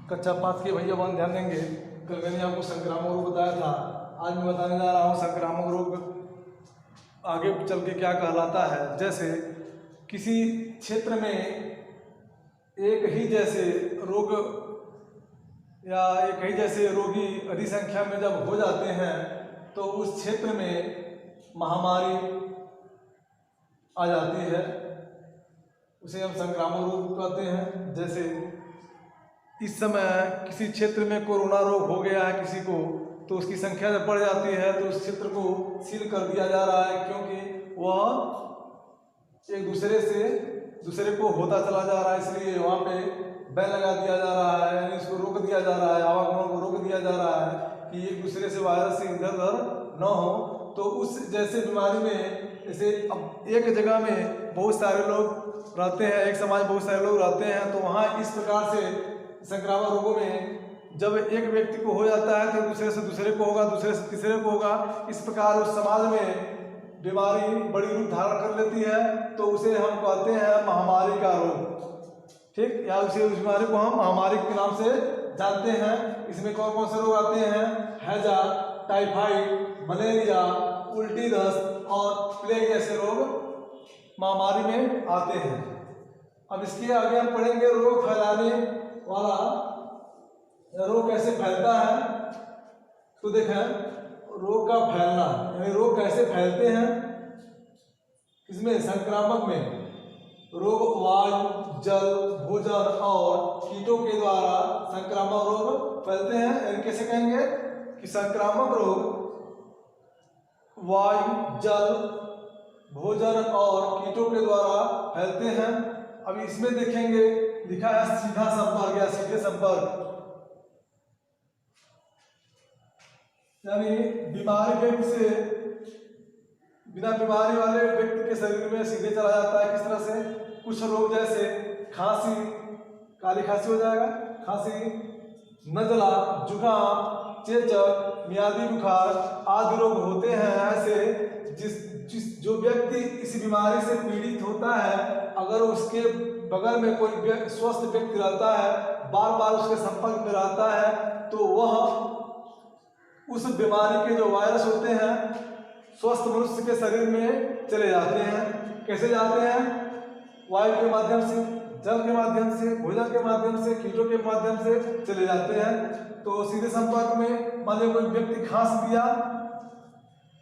कक्षा 5 के भैया बहन ध्यान देंगे। कल मैंने आपको संक्रामक रोग बताया था, आज मैं बताने जा रहा हूँ संक्रामक रोग आगे चल के क्या कहलाता है। जैसे किसी क्षेत्र में एक ही जैसे रोग या एक ही जैसे रोगी अधिक संख्या में जब हो जाते हैं तो उस क्षेत्र में महामारी आ जाती है, उसे हम संक्रामक रोग कहते हैं। जैसे इस समय किसी क्षेत्र में कोरोना रोग हो गया है किसी को, तो उसकी संख्या जब बढ़ जाती है तो उस क्षेत्र को सील कर दिया जा रहा है, क्योंकि वह एक दूसरे को होता चला जा रहा है। इसलिए वहाँ पे बैन लगा दिया जा रहा है, यानी इसको रोक दिया जा रहा है, आवागमन को रोक दिया जा रहा है कि एक दूसरे से वायरस से इधर उधर न हो। तो उस जैसे बीमारी में जैसे अब एक जगह में बहुत सारे लोग रहते हैं, एक समाज में बहुत सारे लोग रहते हैं, तो वहाँ इस प्रकार से संक्रामक रोगों में जब एक व्यक्ति को हो जाता है तो दूसरे से दूसरे को होगा, दूसरे से तीसरे को होगा। इस प्रकार उस समाज में बीमारी बड़ी रूप धारण कर लेती है, तो उसे हम कहते हैं महामारी का रोग, ठीक, या उस बीमारी को हम महामारी के नाम से जानते हैं। इसमें कौन कौन से रोग आते हैं? हैजा, टाइफाइड, मलेरिया, उल्टी दस्त और प्लेग जैसे रोग महामारी में आते हैं। अब इसके आगे हम पढ़ेंगे रोग फैलाने वाला रोग कैसे फैलता है। तो देखें रोग का फैलना, यानी रोग कैसे फैलते हैं। इसमें संक्रामक में रोग वायु, जल, भोजन और कीटों के द्वारा संक्रामक रोग फैलते हैं। यानी कैसे कहेंगे कि संक्रामक रोग वायु, जल, भोजन और कीटों के द्वारा फैलते हैं। अब इसमें देखेंगे लिखा है सीधा संपर्क या सीधे संपर्क, यानी बीमारी व्यक्ति से बिना बीमारी वाले व्यक्ति के शरीर में सीधे चला जाता है। किस तरह से? कुछ रोग जैसे खांसी, काली खांसी हो जाएगा, खांसी, नजला, जुकाम, चेचक, मियादी बुखार आदि रोग होते हैं। ऐसे जो व्यक्ति इस बीमारी से पीड़ित होता है, अगर उसके बगल में कोई स्वस्थ व्यक्ति रहता है, बार बार उसके संपर्क में रहता है, तो वह उस बीमारी के जो वायरस होते हैं स्वस्थ मनुष्य के शरीर में चले जाते हैं। कैसे जाते हैं? वायु के माध्यम से, जल के माध्यम से, भोजन के माध्यम से, कीटों के माध्यम से चले जाते हैं। तो सीधे संपर्क में मान लीजिए कोई व्यक्ति खांस दिया,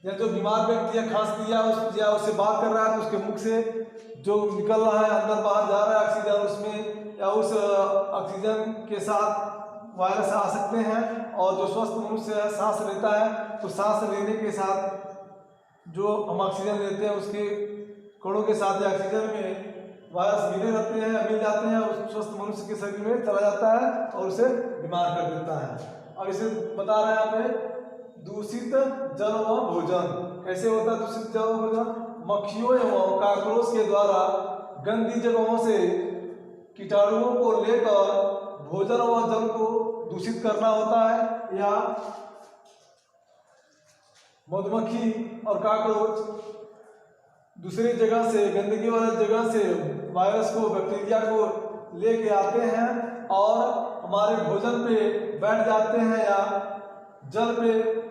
या जो बीमार व्यक्ति है खांस दिया या उससे बात कर रहा है, तो उसके मुख से जो निकल रहा है अंदर बाहर जा रहा है ऑक्सीजन, उसमें या उस ऑक्सीजन के साथ वायरस आ सकते हैं। और जो स्वस्थ मनुष्य सांस लेता है, तो सांस लेने के साथ जो हम ऑक्सीजन लेते हैं उसके कणों के साथ ऑक्सीजन में वायरस मिले रहते हैं, मिल जाते हैं, उस स्वस्थ मनुष्य के शरीर में चला जाता है और उसे बीमार कर देता है। अब इसे बता रहे हैं यहाँ पे दूषित जल व भोजन। कैसे होता है दूषित जल व भोजन? मक्खियों एवं कॉकरोच के द्वारा गंदी जगहों से कीटाणुओं को लेकर भोजन व जल को दूषित करना होता है। या मधुमक्खी और कॉकरोच दूसरी जगह से, गंदगी वाली जगह से वायरस को, बैक्टीरिया को लेके आते हैं और हमारे भोजन पे बैठ जाते हैं या जल पे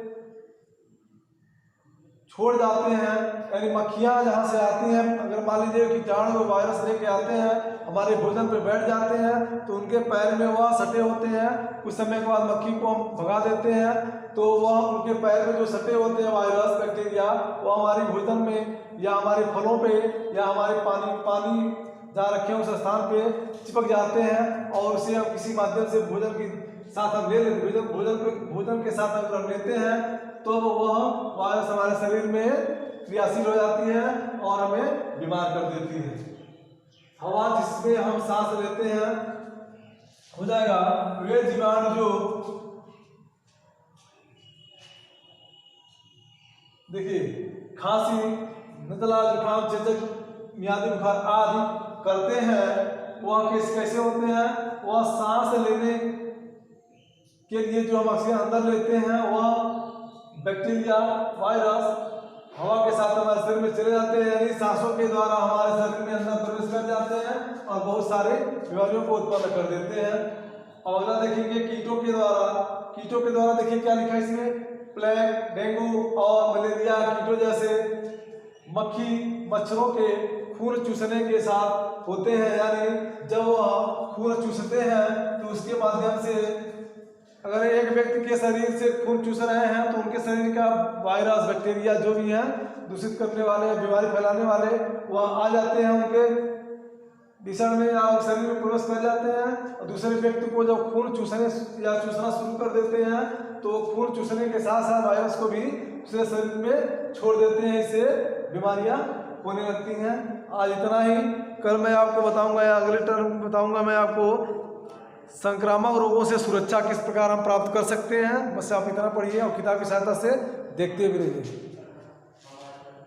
छोड़ जाते हैं। यानी मक्खियाँ जहाँ से आती हैं, अगर मान लीजिए कीटाणु वायरस लेके आते हैं, हमारे भोजन पे बैठ जाते हैं, तो उनके पैर में वह सटे होते हैं। कुछ समय के बाद मक्खी को हम भगा देते हैं, तो वह उनके पैर में जो सटे होते हैं वायरस, बैक्टीरिया, वह हमारे भोजन में या हमारे फलों पे या हमारे पानी जहाँ रखे उस स्थान पे चिपक जाते हैं, और उसे हम किसी माध्यम से भोजन के साथ हम ले लेते, भोजन के साथ अगर हम लेते हैं तो वह वायरस हमारे शरीर में क्रियाशील हो जाती है और हमें बीमार कर देती है। हवा जिसमें हम सांस लेते हैं हो जाएगा वे जीवाणु जो देखिए खांसी, नजला, जुकाम, चेचक, मियादी बुखार आदि करते हैं, वह कैसे होते हैं? वह सांस लेने के लिए जो हम ऑक्सीजन अंदर लेते हैं, वह बैक्टीरिया, वायरस हवा के साथ हमारे शरीर में चले जाते हैं, यानी सांसों के द्वारा हमारे शरीर में अंदर प्रवेश कर जाते हैं और बहुत सारे बीमारियों को उत्पन्न कर देते हैं। अब अगला देखेंगे कीटों के द्वारा देखिए क्या लिखा है इसमें, प्लेग, डेंगू और मलेरिया कीटों जैसे मक्खी मच्छरों के खून चूसने के साथ होते हैं। यानी जब वह खून चूसते हैं तो उसके माध्यम से अगर एक व्यक्ति के शरीर से खून चूस रहे हैं तो उनके शरीर का वायरस बैक्टीरिया जो भी है दूषित करने वाले बीमारी फैलाने वाले वह आ जाते हैं, उनके विषण में या शरीर में प्रवेश कर जाते हैं। और दूसरे व्यक्ति को जब खून चूसना शुरू कर देते हैं तो खून चूसने के साथ साथ वायरस को भी दूसरे शरीर में छोड़ देते हैं, इससे बीमारियां होने लगती हैं। आज इतना ही, कल मैं आपको बताऊंगा या अगले टर्म में बताऊंगा मैं आपको संक्रामक रोगों से सुरक्षा किस प्रकार हम प्राप्त कर सकते हैं। बस आप इतना पढ़िए और किताब की सहायता से देखते भी रहिए।